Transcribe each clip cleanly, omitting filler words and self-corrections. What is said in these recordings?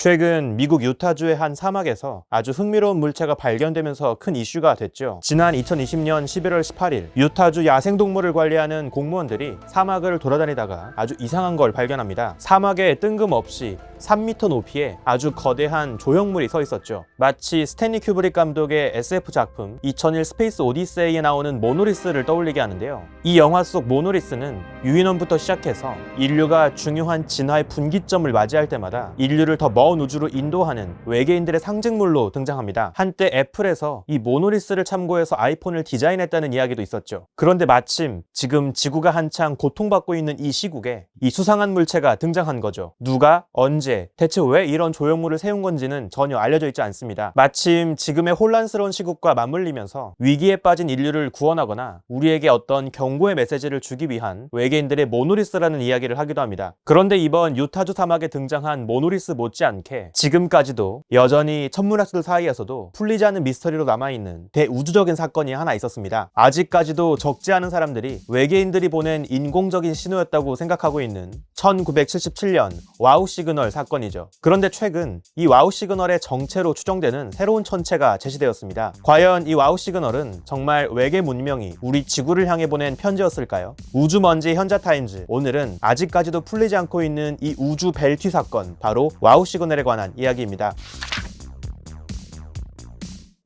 최근 미국 유타주의 한 사막에서 아주 흥미로운 물체가 발견되면서 큰 이슈가 됐죠. 지난 2020년 11월 18일 유타주 야생동물을 관리하는 공무원들이 사막을 돌아다니다가 아주 이상한 걸 발견합니다. 사막에 뜬금없이 3m 높이의 아주 거대한 조형물이 서 있었죠. 마치 스탠리 큐브릭 감독의 SF 작품 2001 스페이스 오디세이에 나오는 모노리스를 떠올리게 하는데요. 이 영화 속 모노리스는 유인원부터 시작해서 인류가 중요한 진화의 분기점을 맞이할 때마다 인류를 더 먼 우주로 인도하는 외계인들의 상징물로 등장합니다. 한때 애플에서 이 모노리스를 참고해서 아이폰을 디자인했다는 이야기도 있었죠. 그런데 마침 지금 지구가 한창 고통받고 있는 이 시국에 이 수상한 물체가 등장한 거죠. 누가, 언제, 대체 왜 이런 조형물을 세운 건지는 전혀 알려져 있지 않습니다. 마침 지금의 혼란스러운 시국과 맞물리면서 위기에 빠진 인류를 구원하거나 우리에게 어떤 경고의 메시지를 주기 위한 외계인들의 모노리스라는 이야기를 하기도 합니다. 그런데 이번 유타주 사막에 등장한 모노리스 못지않게 지금까지도 여전히 천문학자들 사이에서도 풀리지 않는 미스터리로 남아있는 대우주적인 사건이 하나 있었습니다. 아직까지도 적지 않은 사람들이 외계인들이 보낸 인공적인 신호였다고 생각하고 있는 1977년 와우 시그널 사건이죠. 그런데 최근 이 와우 시그널의 정체로 추정되는 새로운 천체가 제시되었습니다. 과연 이 와우 시그널은 정말 외계 문명이 우리 지구를 향해 보낸 편지였을까요? 우주먼지 현자타임즈, 오늘은 아직까지도 풀리지 않고 있는 이 우주 벨튀 사건, 바로 와우 시그널에 관한 이야기입니다.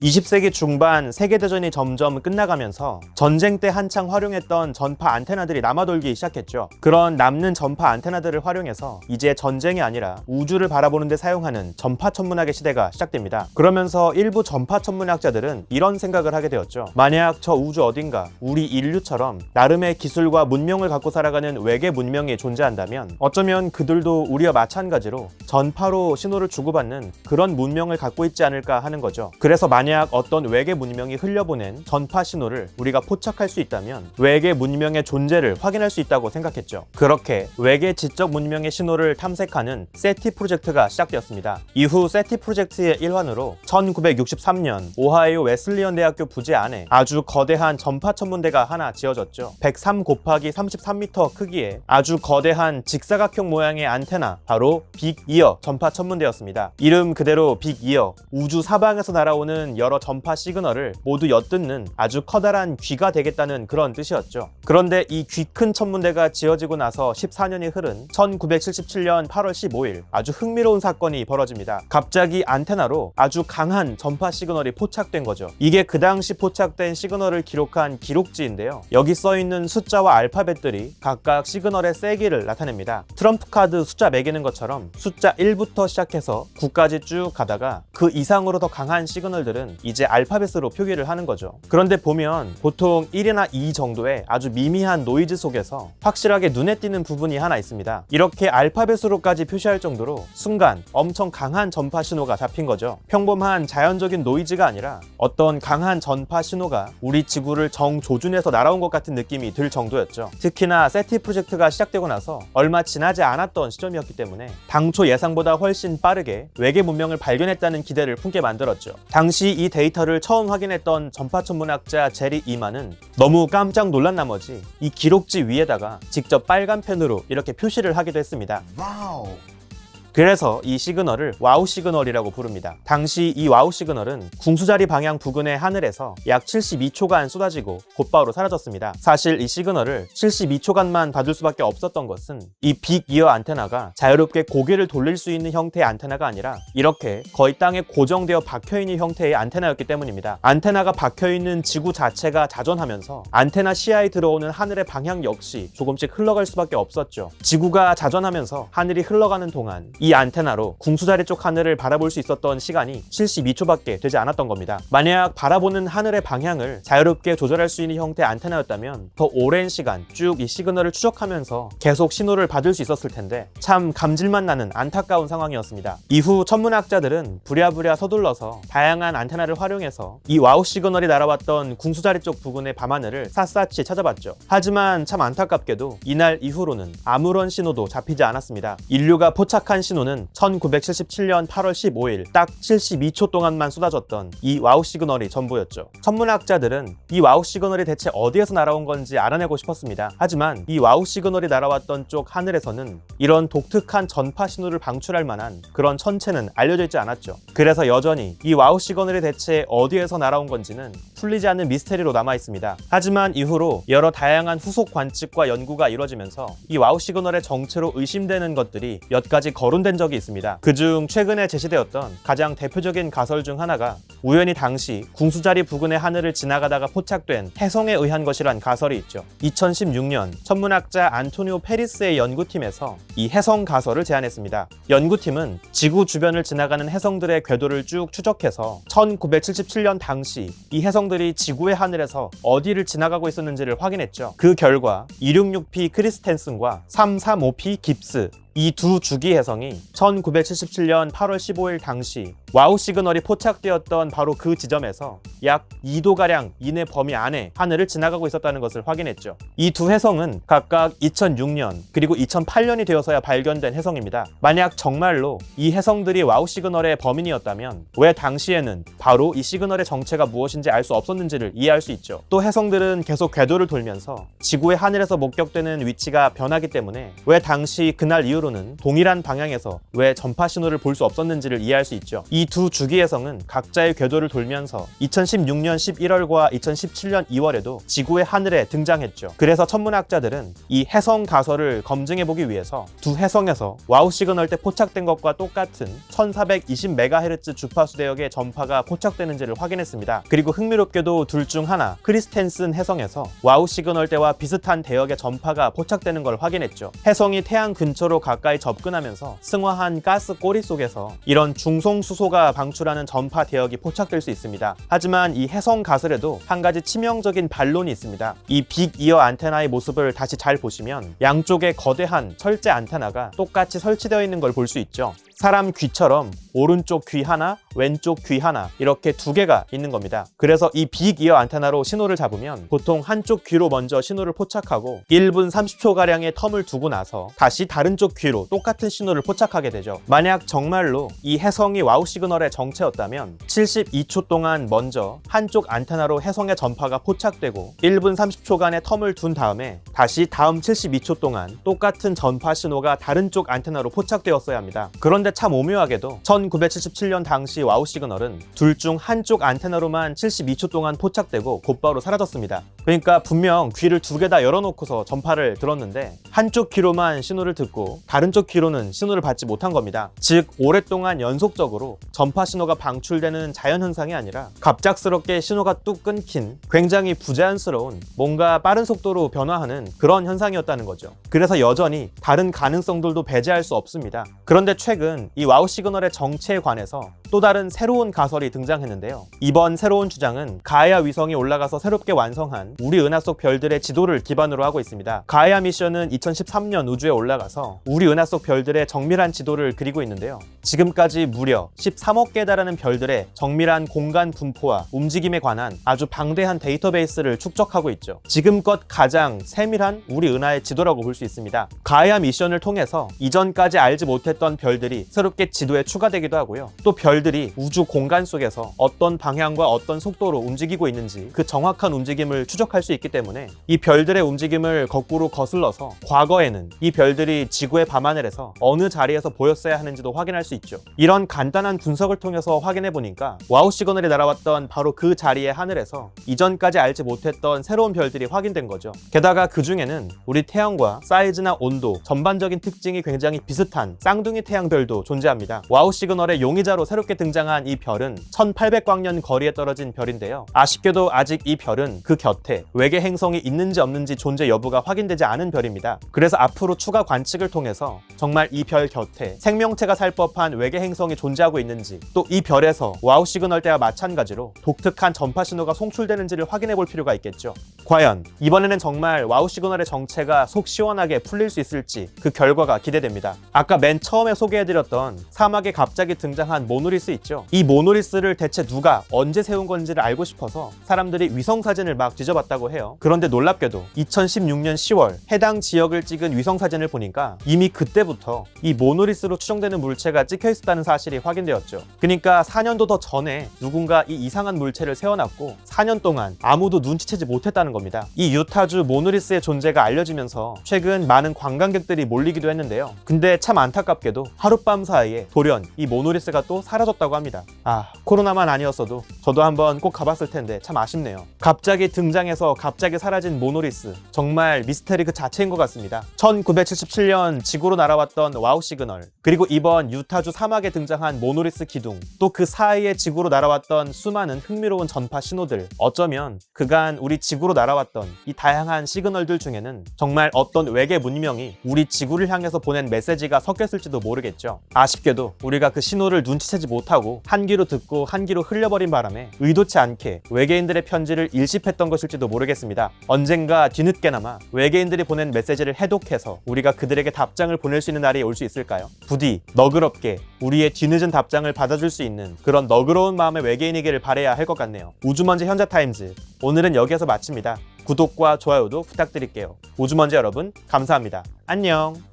20세기 중반 세계대전이 점점 끝나가면서 전쟁 때 한창 활용했던 전파 안테나들이 남아돌기 시작했죠. 그런 남는 전파 안테나들을 활용해서 이제 전쟁이 아니라 우주를 바라보는 데 사용하는 전파 천문학의 시대가 시작됩니다. 그러면서 일부 전파 천문학자들은 이런 생각을 하게 되었죠. 만약 저 우주 어딘가 우리 인류처럼 나름의 기술과 문명을 갖고 살아가는 외계 문명이 존재한다면 어쩌면 그들도 우리와 마찬가지로 전파로 신호를 주고받는 그런 문명을 갖고 있지 않을까 하는 거죠. 그래서 만약 어떤 외계 문명이 흘려보낸 전파 신호를 우리가 포착할 수 있다면 외계 문명의 존재를 확인할 수 있다고 생각했죠. 그렇게 외계 지적 문명의 신호를 탐색하는 세티 프로젝트가 시작되었습니다. 이후 세티 프로젝트의 일환으로 1963년 오하이오 웨슬리언 대학교 부지 안에 아주 거대한 전파 천문대가 하나 지어졌죠. 103 곱하기 33m 크기의 아주 거대한 직사각형 모양의 안테나, 바로 빅 이어 전파 천문대였습니다. 이름 그대로 빅 이어, 우주 사방에서 날아오는 여러 전파 시그널을 모두 엿듣는 아주 커다란 귀가 되겠다는 그런 뜻이었죠. 그런데 이 귀 큰 천문대가 지어지고 나서 14년이 흐른 1977년 8월 15일 아주 흥미로운 사건이 벌어집니다. 갑자기 안테나로 아주 강한 전파 시그널이 포착된 거죠. 이게 그 당시 포착된 시그널을 기록한 기록지인데요. 여기 써있는 숫자와 알파벳들이 각각 시그널의 세기를 나타냅니다. 트럼프 카드 숫자 매기는 것처럼 숫자 1부터 시작해서 9까지 쭉 가다가 그 이상으로 더 강한 시그널들은 이제 알파벳으로 표기를 하는 거죠. 그런데 보면 보통 1이나 2 정도의 아주 미미한 노이즈 속에서 확실하게 눈에 띄는 부분이 하나 있습니다. 이렇게 알파벳으로까지 표시할 정도로 순간 엄청 강한 전파 신호가 잡힌 거죠. 평범한 자연적인 노이즈가 아니라 어떤 강한 전파 신호가 우리 지구를 정조준해서 날아온 것 같은 느낌이 들 정도였죠. 특히나 세티 프로젝트가 시작되고 나서 얼마 지나지 않았던 시점이었기 때문에 당초 예상보다 훨씬 빠르게 외계 문명을 발견했다는 기대를 품게 만들었죠. 당시 이 데이터를 처음 확인했던 전파 천문학자 제리 이만은 너무 깜짝 놀란 나머지 이 기록지 위에다가 직접 빨간 펜으로 이렇게 표시를 하기도 했습니다. 와우. 그래서 이 시그널을 와우 시그널이라고 부릅니다. 당시 이 와우 시그널은 궁수자리 방향 부근의 하늘에서 약 72초간 쏟아지고 곧바로 사라졌습니다. 사실 이 시그널을 72초간만 받을 수밖에 없었던 것은 이 빅 이어 안테나가 자유롭게 고개를 돌릴 수 있는 형태의 안테나가 아니라 이렇게 거의 땅에 고정되어 박혀있는 형태의 안테나였기 때문입니다. 안테나가 박혀있는 지구 자체가 자전하면서 안테나 시야에 들어오는 하늘의 방향 역시 조금씩 흘러갈 수밖에 없었죠. 지구가 자전하면서 하늘이 흘러가는 동안 이 안테나로 궁수자리 쪽 하늘을 바라볼 수 있었던 시간이 72초밖에 되지 않았던 겁니다. 만약 바라보는 하늘의 방향을 자유롭게 조절할 수 있는 형태의 안테나였다면 더 오랜 시간 쭉 이 시그널을 추적하면서 계속 신호를 받을 수 있었을 텐데 참 감질만 나는 안타까운 상황이었습니다. 이후 천문학자들은 부랴부랴 서둘러서 다양한 안테나를 활용해서 이 와우 시그널이 날아왔던 궁수자리 쪽 부근의 밤하늘을 샅샅이 찾아봤죠. 하지만 참 안타깝게도 이날 이후로는 아무런 신호도 잡히지 않았습니다. 인류가 포착한 신호는 1977년 8월 15일 딱 72초 동안만 쏟아졌던 이 와우 시그널이 전부였죠. 천문학자들은 이 와우 시그널이 대체 어디에서 날아온 건지 알아내고 싶었습니다. 하지만 이 와우 시그널이 날아왔던 쪽 하늘에서는 이런 독특한 전파 신호를 방출할 만한 그런 천체는 알려져 있지 않았죠. 그래서 여전히 이 와우 시그널이 대체 어디에서 날아온 건지는 풀리지 않는 미스테리로 남아 있습니다. 하지만 이후로 여러 다양한 후속 관측과 연구가 이루어지면서 이 와우 시그널의 정체로 의심되는 것들이 몇 가지 거론된 적이 있습니다. 그중 최근에 제시되었던 가장 대표적인 가설 중 하나가 우연히 당시 궁수자리 부근의 하늘을 지나가다가 포착된 혜성에 의한 것이란 가설이 있죠. 2016년 천문학자 안토니오 페리스의 연구팀에서 이 혜성 가설을 제안했습니다. 연구팀은 지구 주변을 지나가는 혜성들의 궤도를 쭉 추적해서 1977년 당시 이 혜성들이 지구의 하늘에서 어디를 지나가고 있었는지를 확인했죠. 그 결과 266P 크리스텐슨과 335P 깁스 이 두 주기 혜성이 1977년 8월 15일 당시 와우 시그널이 포착되었던 바로 그 지점에서 약 2도가량 이내 범위 안에 하늘을 지나가고 있었다는 것을 확인했죠. 이 두 혜성은 각각 2006년 그리고 2008년이 되어서야 발견된 혜성입니다. 만약 정말로 이 혜성들이 와우 시그널의 범인이었다면 왜 당시에는 바로 이 시그널의 정체가 무엇인지 알 수 없었는지를 이해할 수 있죠. 또 혜성들은 계속 궤도를 돌면서 지구의 하늘에서 목격되는 위치가 변하기 때문에 왜 당시 그날 이후로는 동일한 방향에서 왜 전파 신호를 볼 수 없었는지를 이해할 수 있죠. 이 두 주기 혜성은 각자의 궤도를 돌면서 2016년 11월과 2017년 2월에도 지구의 하늘에 등장했죠. 그래서 천문학자들은 이 혜성 가설을 검증해보기 위해서 두 혜성에서 와우 시그널 때 포착된 것과 똑같은 1420MHz 주파수 대역의 전파가 포착되는지를 확인했습니다. 그리고 흥미롭게도 둘 중 하나 크리스텐슨 혜성에서 와우 시그널 때와 비슷한 대역의 전파가 포착되는 걸 확인했죠. 혜성이 태양 근처로 가까이 접근하면서 승화한 가스 꼬리 속에서 이런 중성수소가 방출하는 전파 대역이 포착될 수 있습니다. 하지만 이 혜성 가설에도 한 가지 치명적인 반론이 있습니다. 이 빅 이어 안테나의 모습을 다시 잘 보시면 양쪽에 거대한 철제 안테나가 똑같이 설치되어 있는 걸 볼 수 있죠. 사람 귀처럼 오른쪽 귀 하나, 왼쪽 귀 하나 이렇게 두 개가 있는 겁니다. 그래서 이 빅 이어 안테나로 신호를 잡으면 보통 한쪽 귀로 먼저 신호를 포착하고 1분 30초가량의 텀을 두고 나서 다시 다른 쪽 귀로 똑같은 신호를 포착하게 되죠. 만약 정말로 이 혜성이 와우 시그널의 정체였다면 72초 동안 먼저 한쪽 안테나로 혜성의 전파가 포착되고 1분 30초간의 텀을 둔 다음에 다시 다음 72초 동안 똑같은 전파 신호가 다른 쪽 안테나로 포착되었어야 합니다. 그런데 참 오묘하게도 1977년 당시 와우 시그널은 둘 중 한쪽 안테나로만 72초 동안 포착되고 곧바로 사라졌습니다. 그러니까 분명 귀를 두 개 다 열어놓고서 전파를 들었는데 한쪽 귀로만 신호를 듣고 다른 쪽 귀로는 신호를 받지 못한 겁니다. 즉 오랫동안 연속적으로 전파 신호가 방출되는 자연현상이 아니라 갑작스럽게 신호가 뚝 끊긴 굉장히 부자연스러운 뭔가 빠른 속도로 변화하는 그런 현상이었다는 거죠. 그래서 여전히 다른 가능성들도 배제할 수 없습니다. 그런데 최근 이 와우 시그널의 정체에 관해서 또 다른 새로운 가설이 등장했는데요. 이번 새로운 주장은 가이아 위성이 올라가서 새롭게 완성한 우리 은하 속 별들의 지도를 기반으로 하고 있습니다. 가이아 미션은 2013년 우주에 올라가서 우리 은하 속 별들의 정밀한 지도를 그리고 있는데요. 지금까지 무려 13억 개에 달하는 별들의 정밀한 공간 분포와 움직임에 관한 아주 방대한 데이터베이스를 축적하고 있죠. 지금껏 가장 세밀한 우리 은하의 지도라고 볼 수 있습니다. 가이아 미션을 통해서 이전까지 알지 못했던 별들이 새롭게 지도에 추가되기도 하고요. 또 별들이 우주 공간 속에서 어떤 방향과 어떤 속도로 움직이고 있는지 그 정확한 움직임을 추적할 수 있기 때문에 이 별들의 움직임을 거꾸로 거슬러서 과거에는 이 별들이 지구의 밤하늘에서 어느 자리에서 보였어야 하는지도 확인할 수 있죠. 이런 간단한 분석을 통해서 확인해 보니까 와우 시그널이 날아왔던 바로 그 자리의 하늘에서 이전까지 알지 못했던 새로운 별들이 확인된 거죠. 게다가 그 중에는 우리 태양과 사이즈나 온도, 전반적인 특징이 굉장히 비슷한 쌍둥이 태양별도 존재합니다. 와우 시그널의 용의자로 새롭게 등장한 이 별은 1800광년 거리에 떨어진 별인데요. 아쉽게도 아직 이 별은 그 곁에 외계 행성이 있는지 없는지 존재 여부가 확인되지 않은 별입니다. 그래서 앞으로 추가 관측을 통해서 정말 이 별 곁에 생명체가 살 법한 외계 행성이 존재하고 있는지, 또 이 별에서 와우 시그널 때와 마찬가지로 독특한 전파 신호가 송출되는지를 확인해 볼 필요가 있겠죠. 과연 이번에는 정말 와우 시그널의 정체가 속 시원하게 풀릴 수 있을지 그 결과가 기대됩니다. 아까 맨 처음에 소개해드렸던 사막에 갑자기 등장한 모노리스 있죠. 이 모노리스를 대체 누가 언제 세운 건지를 알고 싶어서 사람들이 위성사진을 막 뒤져봤다고 해요. 그런데 놀랍게도 2016년 10월 해당 지역을 찍은 위성사진을 보니까 이미 그때부터 이 모노리스로 추정되는 물체가 찍혀 있었다는 사실이 확인되었죠. 그러니까 4년도 더 전에 누군가 이 이상한 물체를 세워놨고 4년 동안 아무도 눈치채지 못했다는 겁니다. 이 유타주 모노리스의 존재가 알려지면서 최근 많은 관광객들이 몰리기도 했는데요. 근데 참 안타깝게도 하룻밤 사이에 돌연 이 모노리스가 또 사라졌다고 합니다. 코로나만 아니었어도 저도 한번 꼭 가봤을 텐데 참 아쉽네요. 갑자기 등장해서 갑자기 사라진 모노리스, 정말 미스테리 그 자체인 것 같습니다. 1977년 지구로 날아왔던 와우 시그널, 그리고 이번 유타주 사막에 등장한 모노리스 기둥, 또 그 사이에 지구로 날아왔던 수많은 흥미로운 전파 신호들, 어쩌면 그간 우리 지구로 날아왔던 이 다양한 시그널들 중에는 정말 어떤 외계 문명이 우리 지구를 향해서 보낸 메시지가 섞였을지도 모르겠죠. 아쉽게도 우리가 그 신호를 눈치채지 못하고 한 귀로 듣고 한 귀로 흘려버린 바람에 의도치 않게 외계인들의 편지를 일십했던 것일지도 모르겠습니다. 언젠가 뒤늦게나마 외계인들이 보낸 메시지를 해독해서 우리가 그들에게 답장을 보낼 수 있는 날이 올 수 있을까요? 부디 너그럽게 우리의 뒤늦은 답장을 받아줄 수 있는 그런 너그러운 마음의 외계인이기를 바라야 할 것 같네요. 우주먼지 현자타임즈, 오늘은 여기에서 마칩니다. 구독과 좋아요도 부탁드릴게요. 우주먼지 여러분, 감사합니다. 안녕.